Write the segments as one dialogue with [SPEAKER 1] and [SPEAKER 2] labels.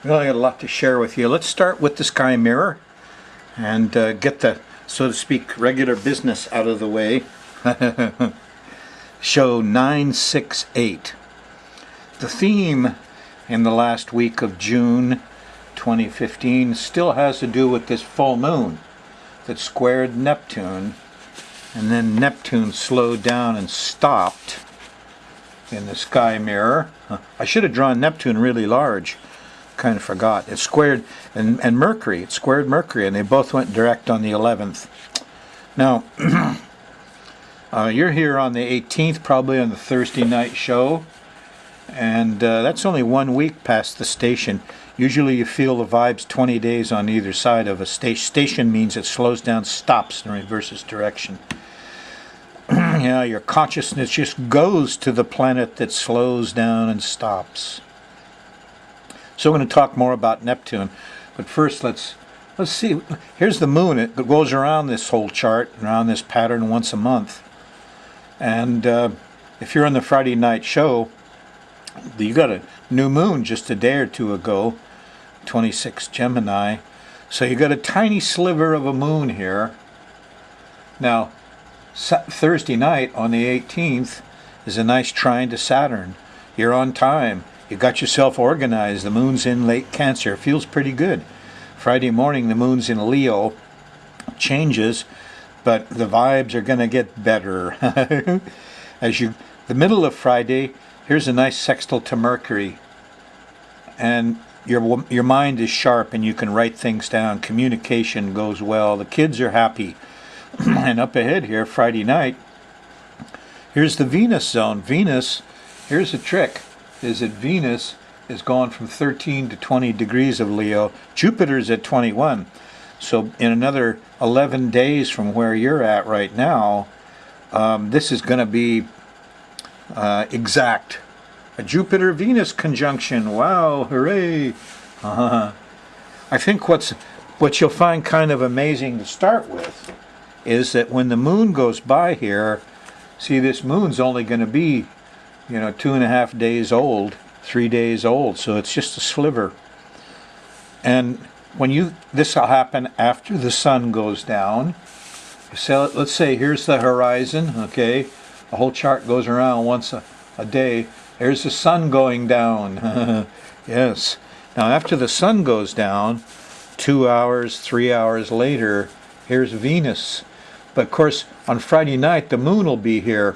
[SPEAKER 1] Well, I got a lot to share with you. Let's start with the sky mirror and get the, so to speak, regular business out of the way. Show 968. The theme in the last week of June 2015 still has to do with this full moon that squared Neptune, and then Neptune slowed down and stopped in the sky mirror. I should have drawn Neptune really large. Kind of forgot. It squared and Mercury. It squared Mercury, and they both went direct on the 11th. Now, you're here on the 18th, probably on the Thursday night show, and that's only 1 week past the station. Usually you feel the vibes 20 days on either side of a station. Station means it slows down, stops, and reverses direction. Yeah, your consciousness just goes to the planet that slows down and stops. So we're going to talk more about Neptune, but first let's see. Here's the moon. It goes around this whole chart, around this pattern once a month. And if you're on the Friday night show, you got a new moon just a day or two ago, 26 Gemini. So you got a tiny sliver of a moon here. Now, Thursday night on the 18th is a nice trine to Saturn. You're on time. You got yourself organized. The moon's in late Cancer. Feels pretty good. Friday morning, the moon's in Leo. Changes, but the vibes are going to get better. The middle of Friday, here's a nice sextile to Mercury. And your mind is sharp and you can write things down. Communication goes well. The kids are happy. And up ahead here, Friday night, here's the Venus zone. Venus, here's a trick. Is that Venus is going from 13 to 20 degrees of Leo. Jupiter's at 21. So in another 11 days from where you're at right now, this is going to be exact. A Jupiter-Venus conjunction. Wow, hooray. I think what you'll find kind of amazing to start with is that when the moon goes by here, see, this moon's only going to be 2.5 days old, 3 days old, so it's just a sliver. And this will happen after the sun goes down. So let's say here's the horizon, okay? The whole chart goes around once a day. There's the sun going down. Yes. Now after the sun goes down, 2 hours, 3 hours later, here's Venus. But of course, on Friday night, the moon will be here,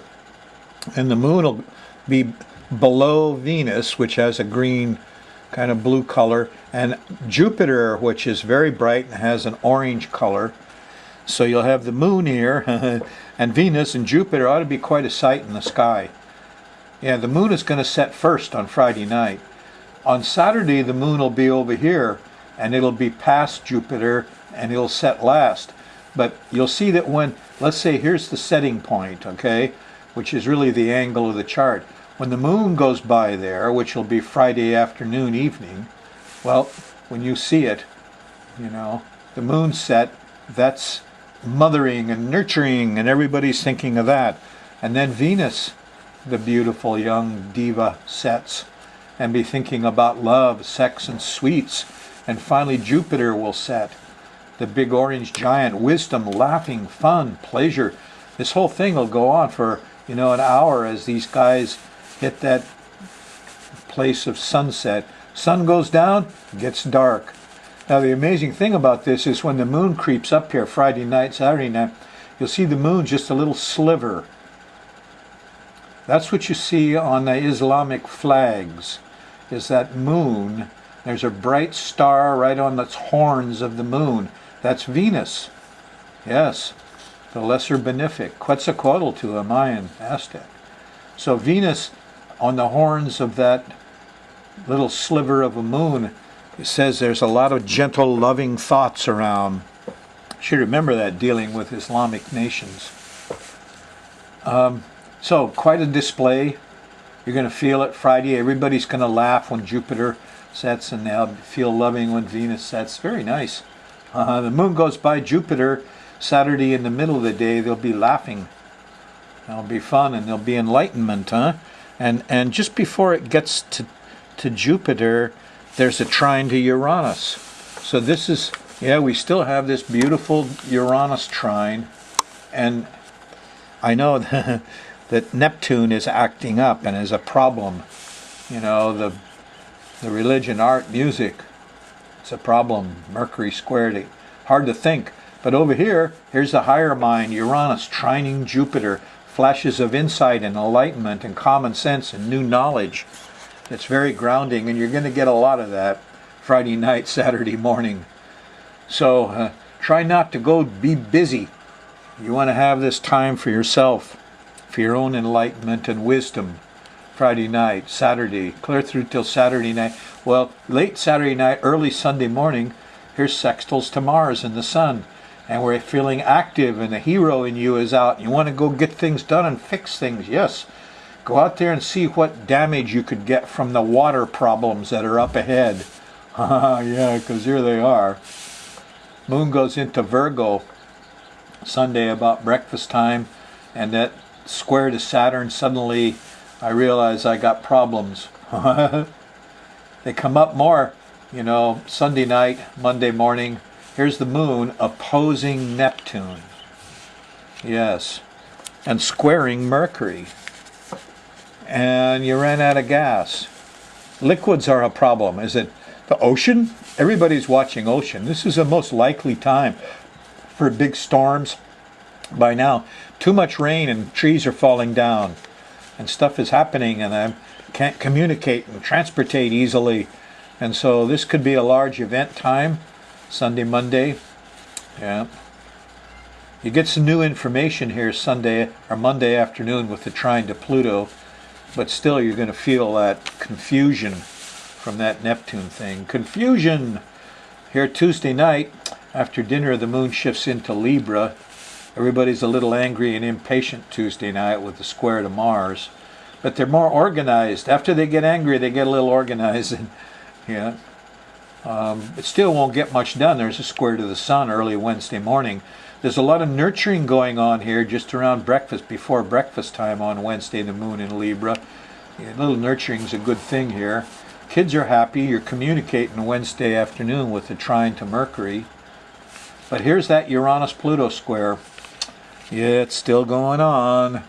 [SPEAKER 1] and the moon will be below Venus, which has a green kind of blue color, and Jupiter, which is very bright and has an orange color. So you'll have the moon here, and Venus and Jupiter ought to be quite a sight in the sky. Yeah, the moon is going to set first on Friday night. On Saturday, the moon will be over here, and it'll be past Jupiter, and it'll set last. But you'll see that when, let's say here's the setting point, okay, which is really the angle of the chart. When the moon goes by there, which will be Friday afternoon, evening, well, when you see it, the moon set, that's mothering and nurturing, and everybody's thinking of that. And then Venus, the beautiful young diva, sets and be thinking about love, sex, and sweets. And finally Jupiter will set, the big orange giant, wisdom, laughing, fun, pleasure. This whole thing will go on for an hour as these guys hit that place of sunset. Sun goes down, it gets dark. Now the amazing thing about this is when the moon creeps up here Friday night, Saturday night, you'll see the moon just a little sliver. That's what you see on the Islamic flags, is that moon. There's a bright star right on the horns of the moon. That's Venus. Yes, the lesser benefic, Quetzalcoatl to a Mayan Aztec. So Venus on the horns of that little sliver of a moon, it says there's a lot of gentle, loving thoughts around. Should remember that dealing with Islamic nations. So quite a display. You're going to feel it Friday. Everybody's going to laugh when Jupiter sets, and they'll feel loving when Venus sets. Very nice. The moon goes by Jupiter Saturday in the middle of the day. They'll be laughing. It'll be fun, and there'll be enlightenment, huh? And just before it gets to Jupiter, there's a trine to Uranus. So this is, yeah, we still have this beautiful Uranus trine, and I know that Neptune is acting up and is a problem. You know, the religion, art, music, it's a problem. Mercury squared it. Hard to think. But over here, here's the higher mind, Uranus trining Jupiter, flashes of insight and enlightenment and common sense and new knowledge. It's very grounding, and you're going to get a lot of that Friday night, Saturday morning. So try not to go be busy. You want to have this time for yourself, for your own enlightenment and wisdom. Friday night, Saturday, clear through till Saturday night. Well, late Saturday night, early Sunday morning, here's sextiles to Mars and the Sun. And we're feeling active, and the hero in you is out. You want to go get things done and fix things. Yes. Go out there and see what damage you could get from the water problems that are up ahead. Yeah, because here they are. Moon goes into Virgo Sunday about breakfast time, and that square to Saturn, suddenly I realize I got problems. They come up more, you know, Sunday night, Monday morning. Here's the moon opposing Neptune. Yes. And squaring Mercury. And you ran out of gas. Liquids are a problem. Is it the ocean? Everybody's watching ocean. This is the most likely time for big storms. By now, too much rain and trees are falling down. And stuff is happening, and I can't communicate and transportate easily. And so this could be a large event time. Sunday, Monday. Yeah. You get some new information here Sunday or Monday afternoon with the trine to Pluto. But still, you're going to feel that confusion from that Neptune thing. Confusion! Here Tuesday night, after dinner, the moon shifts into Libra. Everybody's a little angry and impatient Tuesday night with the square to Mars. But they're more organized. After they get angry, they get a little organized. And, yeah. It still won't get much done. There's a square to the Sun early Wednesday morning. There's a lot of nurturing going on here just around breakfast, before breakfast time on Wednesday, the moon in Libra. A little nurturing's a good thing here. Kids are happy. You're communicating Wednesday afternoon with the trine to Mercury. But here's that Uranus-Pluto square. Yeah, it's still going on.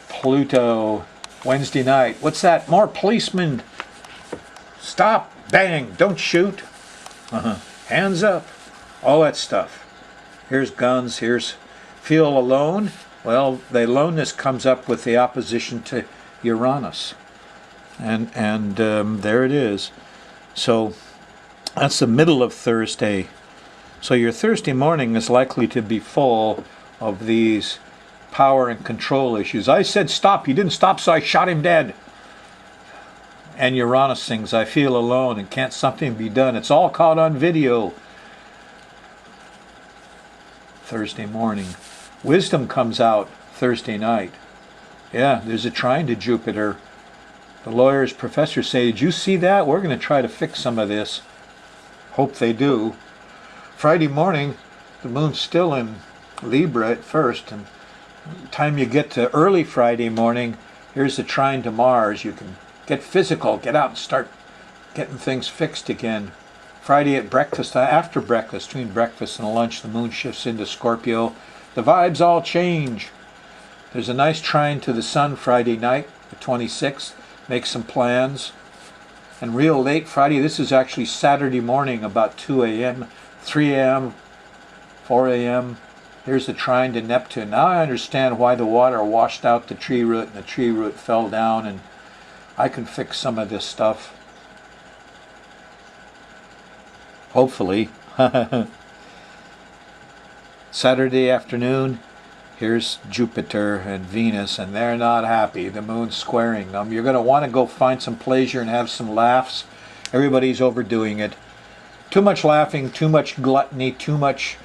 [SPEAKER 1] Pluto, Wednesday night. What's that? More policemen. Stop. Bang. Don't shoot. Hands up. All that stuff. Here's guns, here's feel alone. Well, the aloneness comes up with the opposition to Uranus. And there it is. So that's the middle of Thursday. So your Thursday morning is likely to be full of these power and control issues. I said stop, he didn't stop, so I shot him dead. And Uranus sings, I feel alone, and can't something be done? It's all caught on video. Thursday morning. Wisdom comes out Thursday night. Yeah, there's a trine to Jupiter. The lawyers, professors say, did you see that? We're going to try to fix some of this. Hope they do. Friday morning, the moon's still in Libra at first, and by the time you get to early Friday morning, here's the trine to Mars. You can get physical, get out and start getting things fixed again. Friday at breakfast, after breakfast, between breakfast and lunch, the moon shifts into Scorpio. The vibes all change. There's a nice trine to the Sun Friday night, the 26th. Make some plans. And real late Friday, this is actually Saturday morning, about 2 a.m., 3 a.m., 4 a.m. Here's the trine to Neptune. Now I understand why the water washed out the tree root and the tree root fell down, and I can fix some of this stuff. Hopefully. Saturday afternoon, here's Jupiter and Venus, and they're not happy. The moon's squaring them. You're going to want to go find some pleasure and have some laughs. Everybody's overdoing it. Too much laughing, too much gluttony, too much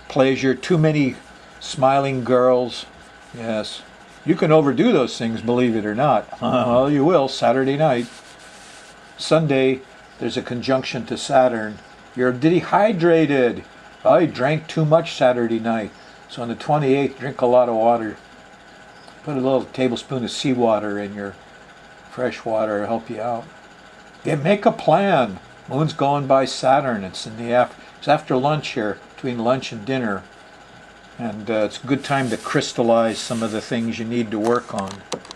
[SPEAKER 1] pleasure, too many smiling girls. Yes. You can overdo those things, believe it or not. Well, you will Saturday night. Sunday, there's a conjunction to Saturn. You're dehydrated. I drank too much Saturday night. So on the 28th, drink a lot of water. Put a little tablespoon of seawater in your fresh water to help you out. Yeah, make a plan. Moon's going by Saturn. It's in the it's after lunch here, between lunch and dinner, and it's a good time to crystallize some of the things you need to work on.